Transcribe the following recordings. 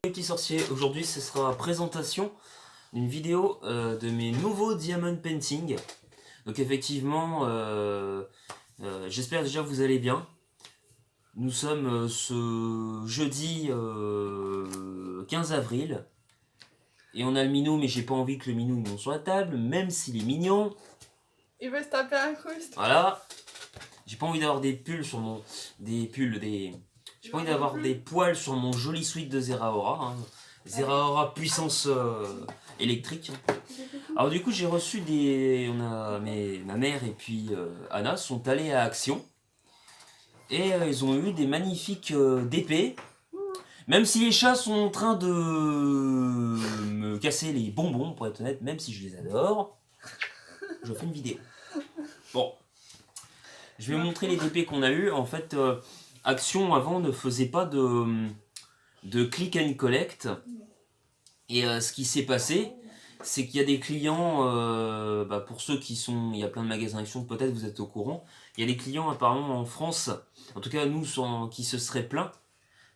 Les petits sorciers, aujourd'hui ce sera présentation d'une vidéo de mes nouveaux diamond painting. Donc effectivement, j'espère déjà que vous allez bien. Nous sommes ce jeudi 15 avril. Et on a le minou, mais j'ai pas envie que le minou il monte sur la table, même s'il est mignon. Il veut se taper un crust. Voilà. J'ai pas envie d'avoir des pulls sur mon... J'ai pas envie d'avoir des poils sur mon joli sweat de Zeraora. Hein. Zeraora puissance électrique. Alors du coup j'ai reçu des... ma mère et puis Anna sont allés à Action. Et ils ont eu des magnifiques DP. Même si les chats sont en train de me casser les bonbons, pour être honnête, même si je les adore, je fais une vidéo. Bon. Je vais montrer les DP qu'on a eu. En fait, Action avant ne faisait pas de click and collect. Et ce qui s'est passé, c'est qu'il y a des clients, pour ceux qui sont, il y a plein de magasins Action, peut-être vous êtes au courant, il y a des clients apparemment en France, en tout cas nous, qui se seraient plaints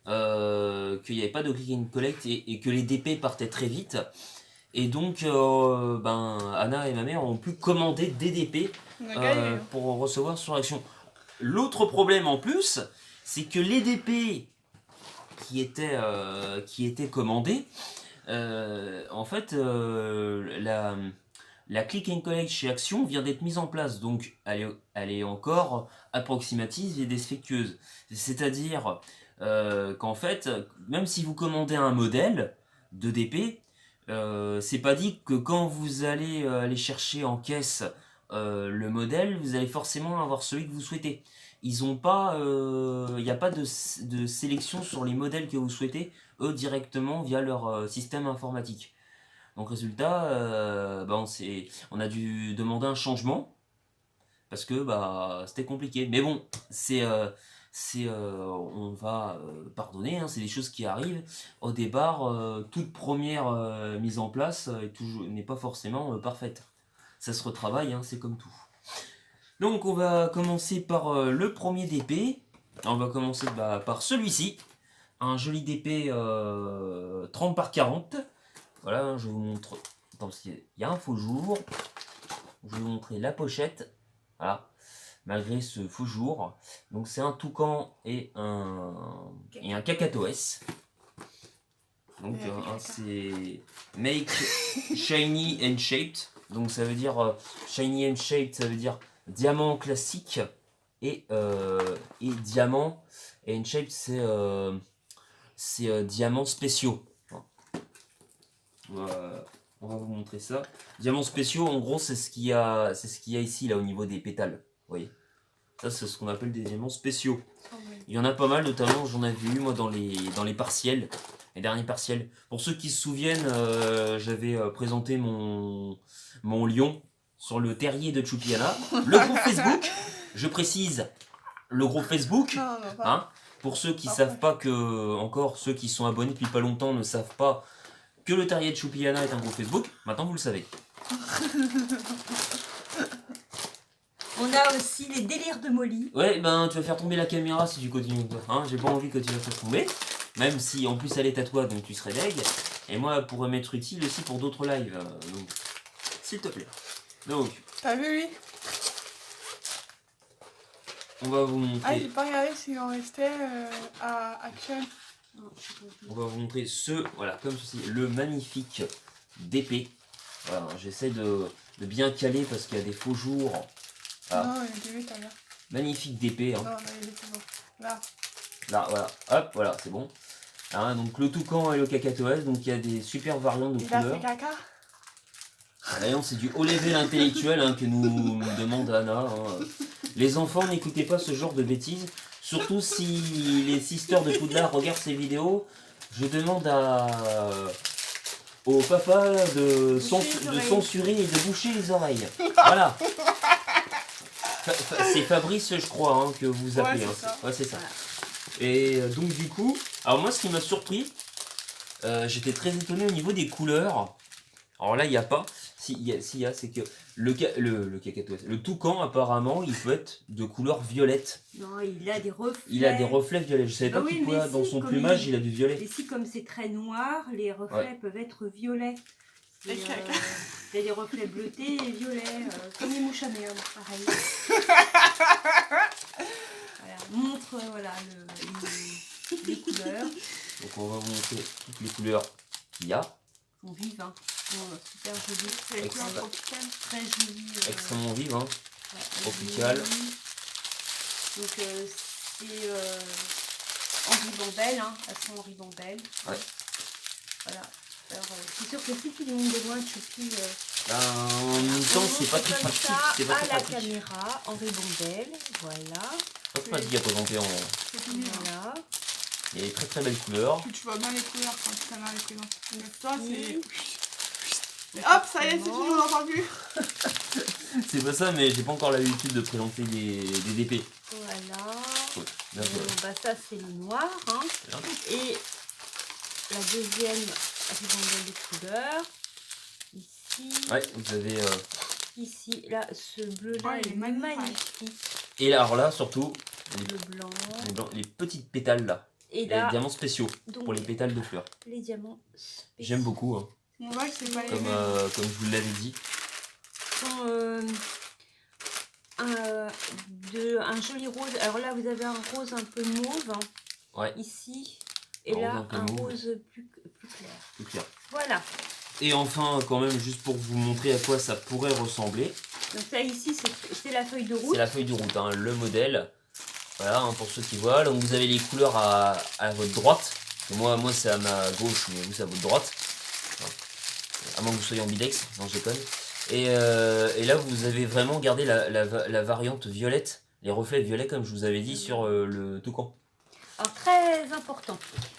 qu'il n'y avait pas de click and collect et que les DP partaient très vite. Et donc, Anna et ma mère ont pu commander des DP pour recevoir sur Action. L'autre problème en plus, c'est que les DP qui étaient commandés, en fait, la click and collect chez Action vient d'être mise en place, donc elle est encore approximative et défectueuse. C'est-à-dire qu'en fait, même si vous commandez un modèle de DP, c'est pas dit que quand vous allez aller chercher en caisse le modèle, vous allez forcément avoir celui que vous souhaitez. Ils ont pas, il n'y a pas de sélection sur les modèles que vous souhaitez, eux directement via leur système informatique. Donc résultat, on a dû demander un changement parce que c'était compliqué. Mais bon, on va pardonner, hein, c'est des choses qui arrivent. Au départ, toute première mise en place n'est pas forcément parfaite. Ça se retravaille, hein, c'est comme tout. Donc on va commencer par le premier DP. On va commencer par celui-ci. Un joli DP 30 par 40. Voilà, je vous montre. Attends, parce qu'il y a un faux jour. Je vais vous montrer la pochette. Voilà. Malgré ce faux jour. Donc c'est un toucan et un cacatoès. Donc c'est Make Shiny and Shaped. Donc ça veut dire Shiny and Shaped, ça veut dire diamant classique et diamant and Shaped c'est diamants spéciaux. On va vous montrer ça. Diamants spéciaux, en gros, c'est ce qu'il y a ici là au niveau des pétales. Vous voyez, ça c'est ce qu'on appelle des diamants spéciaux. Il y en a pas mal, notamment j'en avais eu moi dans les partiels, les derniers partiels. Pour ceux qui se souviennent, j'avais présenté mon lion sur le terrier de Choupiana. Le groupe Facebook, je précise, le groupe Facebook, hein, pour ceux qui savent pas que, encore ceux qui sont abonnés depuis pas longtemps ne savent pas que le terrier de Choupiana est un groupe Facebook, maintenant vous le savez. On a aussi les délires de Molly. Ouais, tu vas faire tomber la caméra si tu continues. Hein, j'ai pas envie que tu la fasses tomber. Même si en plus elle est à toi, donc tu serais deg. Et moi, elle pourrait m'être utile aussi pour d'autres lives. Donc, s'il te plaît. Donc. T'as vu lui? On va vous montrer. Ah, j'ai pas regardé s'il en restait à Action. On va vous montrer voilà, comme ceci, le magnifique DP. Voilà, j'essaie de bien caler parce qu'il y a des faux jours. Voilà. Non, il est t'as bien. Magnifique DP. Hein. Non, il est bon. Là. Là, voilà. Hop, voilà, c'est bon. Hein, donc le toucan et le cacatoès, donc il y a des super variantes de couleurs. Il a fait caca. D'ailleurs, c'est du haut level intellectuel hein, que nous demande Anna. Hein. Les enfants, n'écoutez pas ce genre de bêtises. Surtout si les sisters de Poudlard regardent ces vidéos. Je demande au papa de censurer et de boucher les oreilles. Voilà. C'est Fabrice, je crois, hein, que vous appelez. Ouais, c'est ça. Et donc du coup, alors moi, ce qui m'a surpris, j'étais très étonné au niveau des couleurs. Alors là, il n'y a pas. c'est que le cacatoès, le toucan apparemment, il peut être de couleur violette. Non, il a des reflets. Il a des reflets violets. Je savais pas Ah oui, pourquoi mais dans si, son comme plumage il- il a du violet. Et si, comme c'est très noir, les reflets peuvent être violets. Et, Ok. il y a des reflets bleutés et violets, comme les mouches à merde, pareil. Voilà, montre voilà, les couleurs. Donc on va vous montrer toutes les couleurs qu'il y a. Elles sont vives, hein. Bon, super jolies. C'est les couleurs Extra- tropicales. Très jolies. Extrêmement vive, hein. Ouais, Tropicale. jolies. Donc c'est en ribambelle, hein. Elles sont en ribambelle. Ouais. Voilà. Alors c'est sûr que si tu les montes de loin, tu peux... En même temps, c'est pas très pratique. C'est pas à très la pratique. caméra, en ribambelle, voilà. Pas très pratique à présenter en. C'est tout bien. Voilà. Il y a des très très belles couleurs. Puis tu vois bien les couleurs quand ta mère les présente. Mais toi, Oui. c'est... Et hop, ça y est, c'est fini, on n'entend plus. C'est pas ça, mais j'ai pas encore l'habitude de présenter des DP. Voilà. Ouais, bien sûr. Bah, ça, c'est le noir. Hein. Voilà. Et la deuxième ribambelle de couleurs. Ici. Ouais, vous avez. Ici. Là, ce bleu-là, Ouais, il est magnifique. Et là, alors là, surtout, Le blanc. les petites pétales là. Et Les là, diamants spéciaux donc, pour les pétales de fleurs. les diamants spéciaux. J'aime beaucoup, hein, On voit que c'est pas les comme, mêmes. comme je vous l'avais dit. Sont, un joli rose. Alors là, vous avez un rose un peu mauve. Hein, Ouais. ici. Et Un là, rose un peu un mauve. rose plus clair. Tout clair. Voilà. Et enfin, quand même, juste pour vous montrer à quoi ça pourrait ressembler, Donc ça ici, c'est la feuille de route. c'est la feuille de route, hein, le modèle. Voilà, hein, pour ceux qui voient. Donc vous avez les couleurs à votre droite. Et moi c'est à ma gauche, mais vous c'est à votre droite. Voilà. À moins que vous soyez ambidex, non je déconne. Et là vous avez vraiment gardé la variante violette, les reflets violets comme je vous avais dit sur le toucan. Alors très important,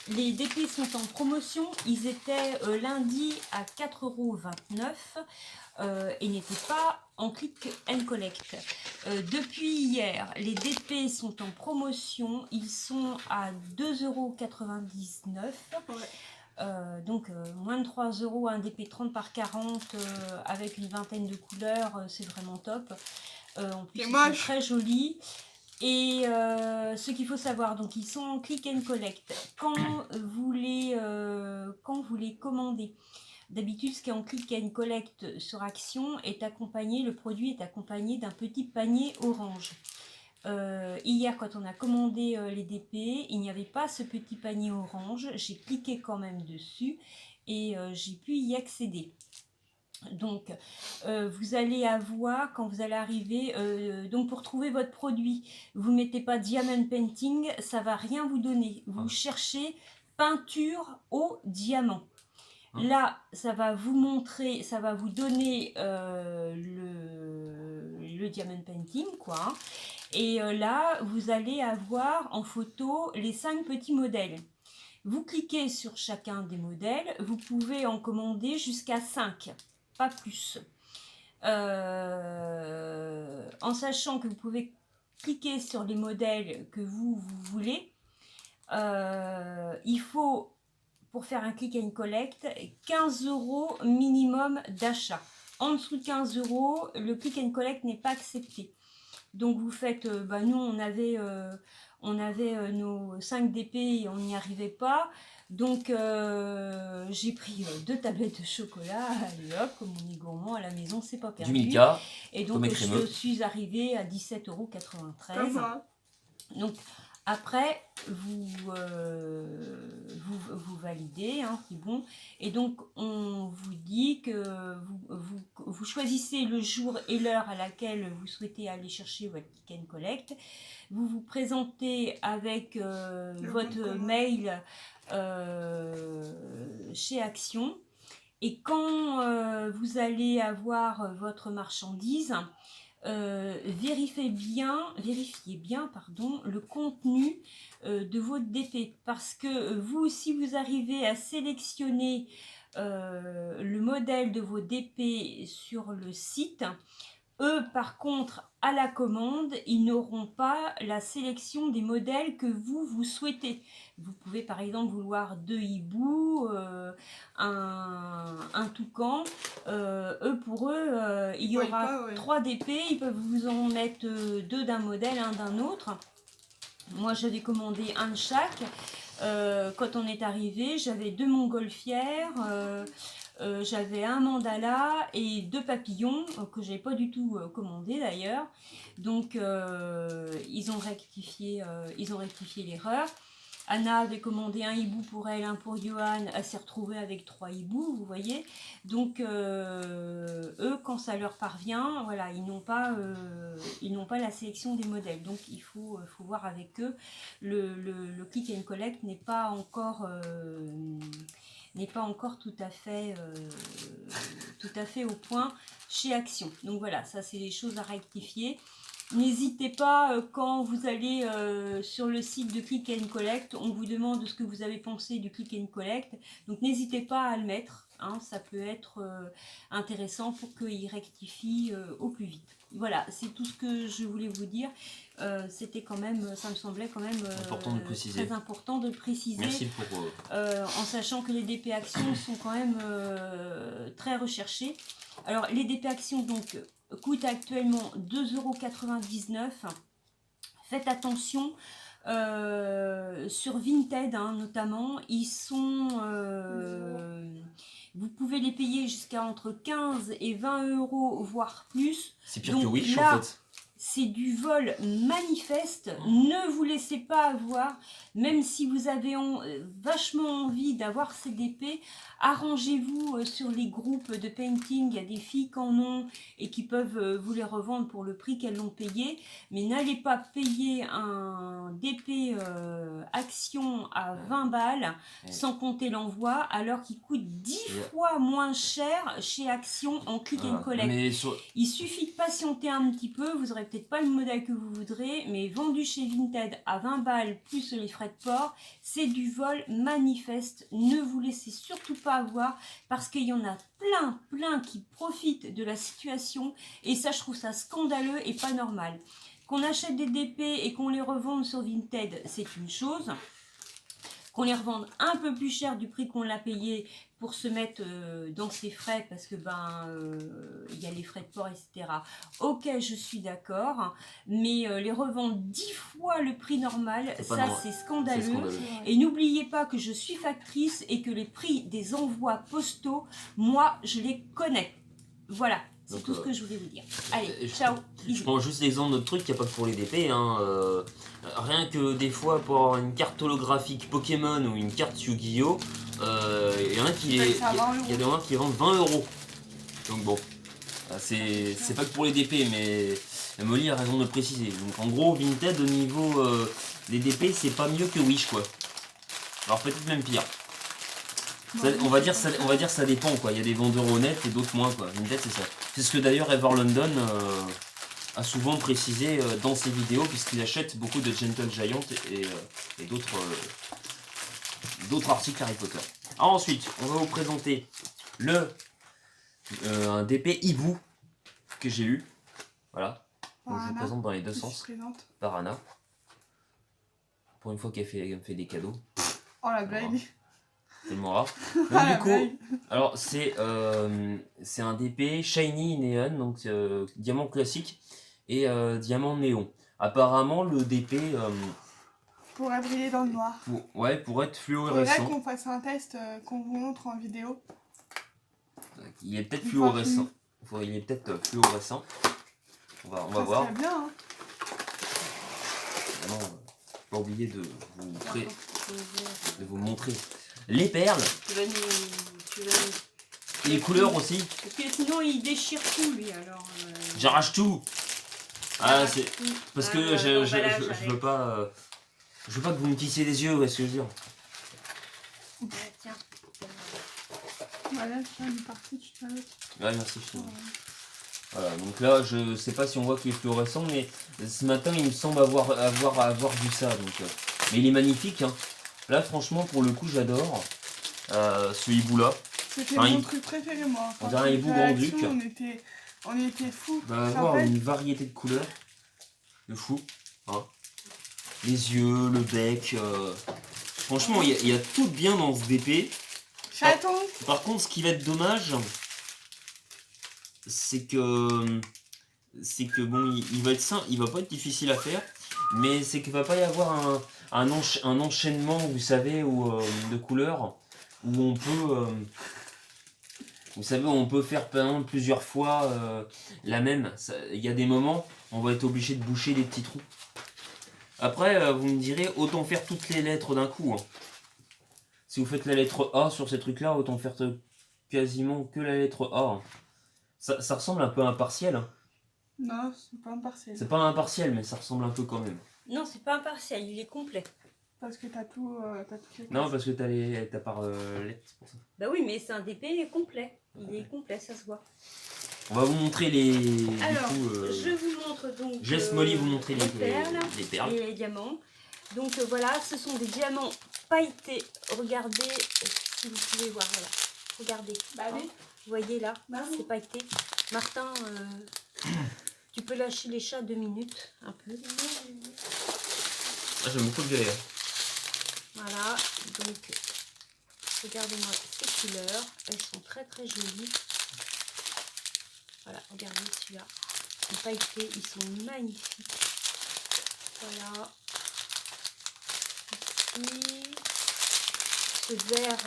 les DP sont en promotion, ils étaient lundi à 4,29 € et n'étaient pas en click and collect. Depuis hier, les DP sont en promotion, ils sont à 2,99 €. Ouais. Donc moins de 3 €, un DP 30 par 40 avec une vingtaine de couleurs, c'est vraiment top. En plus, C'est ils sont moche. très jolis. Et ce qu'il faut savoir, donc ils sont en click and collect. Quand vous les commandez, d'habitude ce qui est en click and collect sur Action est accompagné, le produit est accompagné d'un petit panier orange. Hier quand on a commandé les DP, il n'y avait pas ce petit panier orange. J'ai cliqué quand même dessus et j'ai pu y accéder. Donc, vous allez avoir, quand vous allez arriver, donc pour trouver votre produit, vous ne mettez pas Diamond Painting, ça ne va rien vous donner. Vous cherchez peinture au diamant. Là, ça va vous montrer, ça va vous donner le Diamond Painting, quoi. Et là, vous allez avoir en photo les 5 petits modèles. Vous cliquez sur chacun des modèles, vous pouvez en commander jusqu'à 5. Pas plus. En sachant que vous pouvez cliquer sur les modèles que vous voulez, il faut, pour faire un click and collect, 15 € minimum d'achat. En dessous de 15 €, le click and collect n'est pas accepté. Donc vous faites, nous on avait nos 5 DP et on n'y arrivait pas. Donc j'ai pris 2 tablettes de chocolat, allez hop, comme on est gourmand à la maison, c'est pas perdu. Du Milka, et donc comme je crémeux. suis arrivée à 17,93 €. Comme Donc après vous validez, hein, c'est bon. Et donc on vous dit que vous choisissez le jour et l'heure à laquelle vous souhaitez aller chercher votre click and collect. Vous vous présentez avec votre mail chez Action. Et quand vous allez avoir votre marchandise, vérifiez bien le contenu de votre DP, parce que vous, si vous arrivez à sélectionner le modèle de vos DP sur le site, Eux, par contre, à la commande, ils n'auront pas la sélection des modèles que vous souhaitez. Vous pouvez par exemple vouloir 2 hiboux, un toucan. Eux, pour eux, il y Ouais, aura pas, ouais. 3 DP. Ils peuvent vous en mettre 2 d'un modèle, un d'un autre. Moi, j'avais commandé un de chaque. Quand on est arrivé, j'avais 2 montgolfières, j'avais un mandala et 2 papillons que j'ai pas du tout commandé d'ailleurs. Donc ils ont rectifié l'erreur. Anna avait commandé un hibou pour elle, un pour Johan. Elle s'est retrouvée avec 3 hiboux, vous voyez. Donc eux, quand ça leur parvient, voilà, ils n'ont pas la sélection des modèles. Donc il faut voir avec eux. Le click and collect n'est pas encore tout à fait au point chez Action. Donc voilà, ça c'est des choses à rectifier. N'hésitez pas, quand vous allez sur le site de Click and Collect, on vous demande ce que vous avez pensé du Click and Collect. Donc n'hésitez pas à le mettre, hein, ça peut être intéressant pour qu'il rectifie au plus vite. Voilà, c'est tout ce que je voulais vous dire. C'était quand même, ça me semblait quand même Important de préciser. très important de le préciser. Merci pour... En sachant que les DP Actions sont quand même très recherchés. Alors les DP Actions donc coûtent actuellement 2,99 €. Faites attention, sur Vinted hein, notamment, ils sont... vous pouvez les payer jusqu'à entre 15 et 20 €, voire plus. C'est pire Donc que Wish là, en fait. C'est du vol manifeste, ne vous laissez pas avoir, même si vous avez vachement envie d'avoir ces DP, arrangez-vous sur les groupes de painting, il y a des filles qui en ont et qui peuvent vous les revendre pour le prix qu'elles l'ont payé, mais n'allez pas payer un DP Action à 20 balles, sans compter l'envoi, alors qu'il coûte 10 fois moins cher chez Action en click and collect. Mais Il suffit de patienter un petit peu, vous aurez peut-être pas le modèle que vous voudrez, mais vendu chez Vinted à 20 balles plus les frais de port, c'est du vol manifeste. Ne vous laissez surtout pas avoir parce qu'il y en a plein qui profitent de la situation et ça, je trouve ça scandaleux et pas normal. Qu'on achète des DP et qu'on les revende sur Vinted, c'est une chose. Qu'on les revende un peu plus cher du prix qu'on l'a payé pour se mettre dans ses frais parce que il y a les frais de port, etc. Ok, je suis d'accord, mais les revendre 10 fois le prix normal, ça c'est scandaleux. Et n'oubliez pas que je suis factrice et que les prix des envois postaux, moi je les connais. Voilà. C'est tout ce que je voulais vous dire. Allez, ciao. Je prends juste l'exemple de notre truc, il n'y a pas que pour les DP. Hein, rien que des fois pour avoir une carte holographique Pokémon ou une carte Yu-Gi-Oh! Il y en a qui vendent 20 €. Donc bon, c'est pas que pour les DP, mais Molly a raison de le préciser. Donc en gros, Vinted au niveau des DP, c'est pas mieux que Wish quoi. Alors peut-être même pire. Ça, on va dire ça dépend quoi. Il y a des vendeurs honnêtes et d'autres moins quoi. Vinted c'est ça. C'est ce que d'ailleurs Ever London a souvent précisé dans ses vidéos puisqu'il achète beaucoup de Gentle Giant et d'autres articles Harry Potter. Alors ensuite, on va vous présenter un DP hibou que j'ai eu. Voilà. Donc je vous présente dans les deux sens. Par Anna. Pour une fois qu'elle me fait des cadeaux. Oh la blague. Tellement rare. Donc du coup, alors c'est un DP Shiny Neon, donc diamant classique et diamant néon. Apparemment le DP pourrait briller dans le noir. Pour être Il fluorescent. faudrait qu'on fasse un test qu'on vous montre en vidéo. Il est peut-être fluorescent. Il est peut-être fluorescent. On va voir. Bien, hein. Non, pas oublier de vous montrer les perles. Tu vas nous... Et les couleurs aussi. Parce que sinon il déchire tout lui alors. J'arrache tout. Ah c'est parce que je veux pas que vous me tissiez les yeux, est-ce que je veux dire. Tiens. Voilà, c'est une partie, tu t'arrêtes. Ouais merci. Voilà, donc là je sais pas si on voit qu'il est fluorescent, mais ce matin il me semble avoir vu ça. Donc, mais il est magnifique. Hein. Là franchement pour le coup j'adore ce hibou là. C'était mon truc préféré moi. On dirait un hibou grand duc. On était fous. va Ça avoir rappelle une variété de couleurs. De fou. Hein. Les yeux, le bec. Franchement, il y a tout de bien dans ce DP. Chaton. Par contre, ce qui va être dommage, c'est que bon, il va être simple, il va pas être difficile à faire, mais c'est qu'il va pas y avoir un enchaînement, vous savez, de couleurs, où on peut, vous savez, on peut faire par exemple plusieurs fois la même. Il y a des moments, on va être obligé de boucher des petits trous. Après, vous me direz, autant faire toutes les lettres d'un coup. Hein. Si vous faites la lettre A sur ces trucs-là, autant faire quasiment que la lettre A. Hein. Ça ressemble un peu à un partiel. Hein. Non, c'est pas un partiel. C'est pas un partiel, mais ça ressemble un peu quand même. Non, c'est pas un partiel, il est complet. Parce que t'as tout. Non, parce que t'as par lettres, c'est pour ça. Bah oui, mais c'est un DP complet. Il est complet, ça se voit. On va vous montrer les. Alors, du coup, je vous montre donc. je laisse Molly vous montrer les perles. les perles. Et les diamants. Donc voilà, ce sont des diamants pailletés. Regardez si vous pouvez voir. Voilà. Regardez. Bah oui. Vous voyez là, Bah oui. c'est pailleté. Martin, tu peux lâcher les chats 2 minutes, un peu. Ah, j'aime beaucoup le violet. Voilà, donc regardez-moi ces couleurs. Elles sont très très jolies. Voilà, regardez celui-là. Ils sont pailletés, ils sont magnifiques. Voilà. Ici, ce vert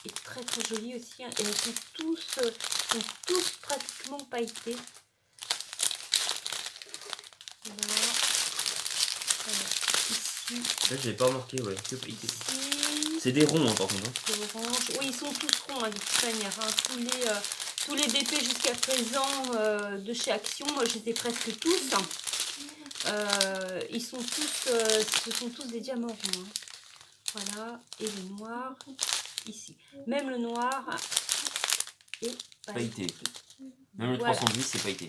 est très très joli aussi. Hein, et ils sont tous pratiquement pailletés. Voilà. Voilà. Ici. Là, j'ai pas remarqué, ouais. Que pailleté. Ici. C'est des ronds, hein, par contre. Hein. C'est orange. Oui, ils sont tous ronds, hein, de toute manière. Hein. Tous les DP jusqu'à présent de chez Action, moi je les ai presque tous. Ils sont tous, ce sont tous des diamants ronds. Hein. Voilà, et le noir ici. Même le noir est Pailleté. Même le voilà. 310, c'est pailleté.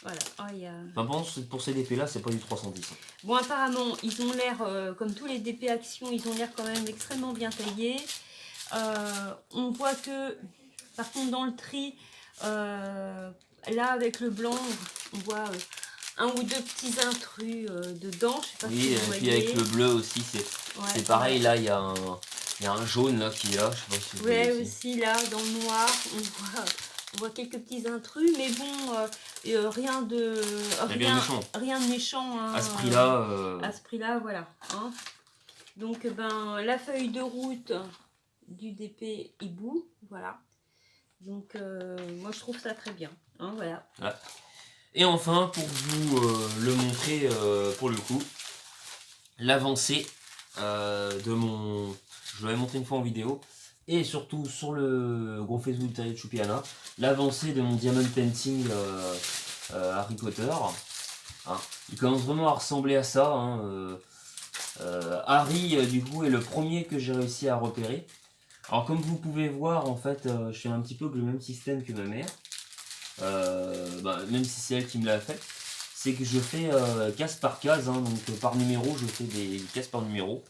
Voilà. Oh, y a... Enfin, pour ces DP là, c'est pas du 310. Hein. Bon, apparemment, ils ont l'air, comme tous les DP Action, ils ont l'air quand même extrêmement bien taillés. On voit que, par contre, dans le tri, là, avec le blanc, on voit un ou deux petits intrus dedans. Je sais pas Oui, si vous et voyez. puis avec le bleu aussi, c'est pareil. Là, il y a un jaune là qui est là. Je sais pas si vous voyez Ouais, aussi là, dans le noir, on voit quelques petits intrus, mais bon, rien de méchant hein, à ce prix-là. à ce prix-là, voilà. Hein. Donc, ben, la feuille de route du DP Hibou, voilà. Donc, moi, je trouve ça très bien. Hein, voilà. Voilà. Et enfin, pour vous le montrer pour le coup, l'avancée de mon... Je l'avais montré une fois en vidéo, et surtout sur le gros Facebook de Choupiana, l'avancée de mon Diamond Painting Harry Potter. Hein. Il commence vraiment à ressembler à ça. Hein. Harry, du coup, est le premier que j'ai réussi à repérer. Alors, comme vous pouvez voir, en fait, je fais un petit peu le même système que ma mère. Même si c'est elle qui me l'a fait, c'est que je fais case par case, hein, donc par numéro, je fais des cases par numéro.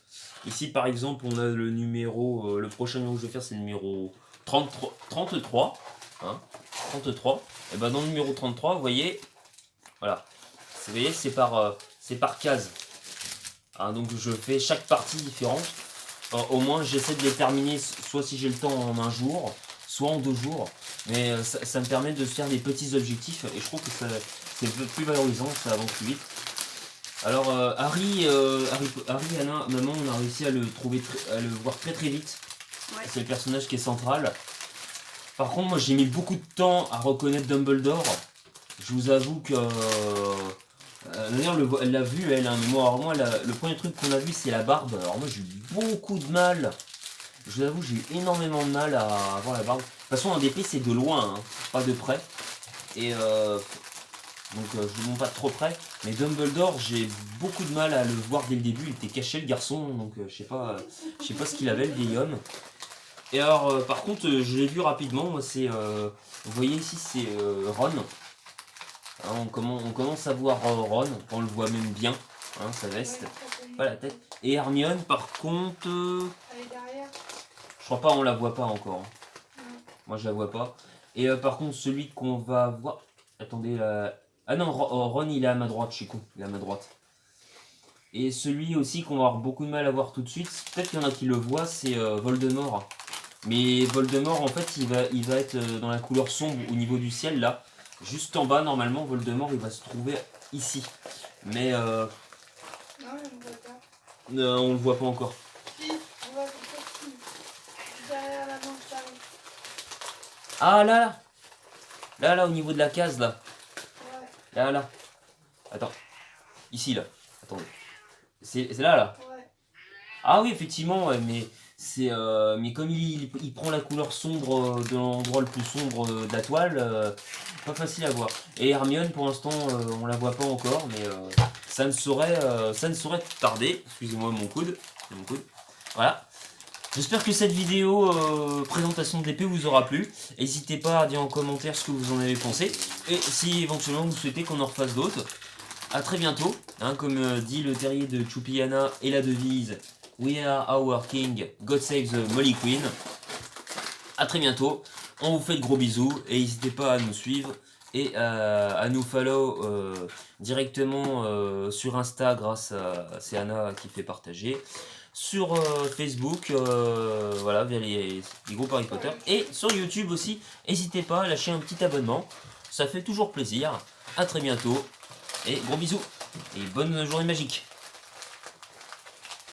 Ici par exemple on a le numéro, le prochain numéro que je vais faire c'est le numéro 33, hein, 33, et ben dans le numéro 33 vous voyez, voilà, vous voyez c'est par case, hein, donc je fais chaque partie différente, au moins j'essaie de les terminer soit si j'ai le temps en un jour, soit en 2 jours, mais ça me permet de faire des petits objectifs et je trouve que c'est plus valorisant, ça avance plus vite. Alors Harry, Anna, maman, on a réussi à le voir très très vite. Ouais. C'est le personnage qui est central. Par contre, moi j'ai mis beaucoup de temps à reconnaître Dumbledore. Je vous avoue que d'ailleurs elle l'a vu elle, hein, mais moi le premier truc qu'on a vu c'est la barbe. Alors moi j'ai eu beaucoup de mal. Je vous avoue j'ai eu énormément de mal à avoir la barbe. De toute façon en DP c'est de loin, hein, pas de près. Et donc je ne montre pas trop près, mais Dumbledore j'ai beaucoup de mal à le voir dès le début, il était caché le garçon, donc je sais pas ce qu'il avait le vieil homme. Et alors par contre je l'ai vu rapidement, moi c'est, vous voyez ici c'est Ron, hein, on commence à voir Ron, on le voit même bien, hein, sa veste, pas la tête. Et Hermione par contre, Elle est derrière. je crois pas on la voit pas encore, hein. Moi je la vois pas. Et par contre, celui qu'on va voir... Attendez, ah non, Ron, il est à ma droite, je suis con, il est à ma droite. Et celui aussi qu'on va avoir beaucoup de mal à voir tout de suite, peut-être qu'il y en a qui le voient, c'est Voldemort. Mais Voldemort, en fait, il va être dans la couleur sombre au niveau du ciel, là. Juste en bas, normalement, Voldemort, il va se trouver ici. Mais Non, je ne vois pas. on le voit pas encore. Si, on va le faire ici. Derrière la manche d'arrêt. Ah, là, au niveau de la case, là. Ouais, Là. Attends. Ici, là. Attendez. C'est là. ouais. Ah oui, effectivement, ouais, mais c'est mais comme il prend la couleur sombre de l'endroit le plus sombre de la toile, pas facile à voir. Et Hermione, pour l'instant, on la voit pas encore, mais ça ne saurait tarder. Excusez-moi mon coude. Voilà. J'espère que cette vidéo présentation de l'épée vous aura plu. N'hésitez pas à dire en commentaire ce que vous en avez pensé. Et si éventuellement vous souhaitez qu'on en refasse d'autres. A très bientôt, hein, comme dit le terrier de Choupiana et la devise We are our king, God save the Molly Queen. A très bientôt, on vous fait de gros bisous et n'hésitez pas à nous suivre et à nous follow directement sur Insta grâce à c'est Anna qui fait partager. Sur Facebook, voilà, via les groupes Harry Potter. Et sur YouTube aussi, n'hésitez pas à lâcher un petit abonnement, ça fait toujours plaisir. A très bientôt. Et gros bisous et bonne journée magique.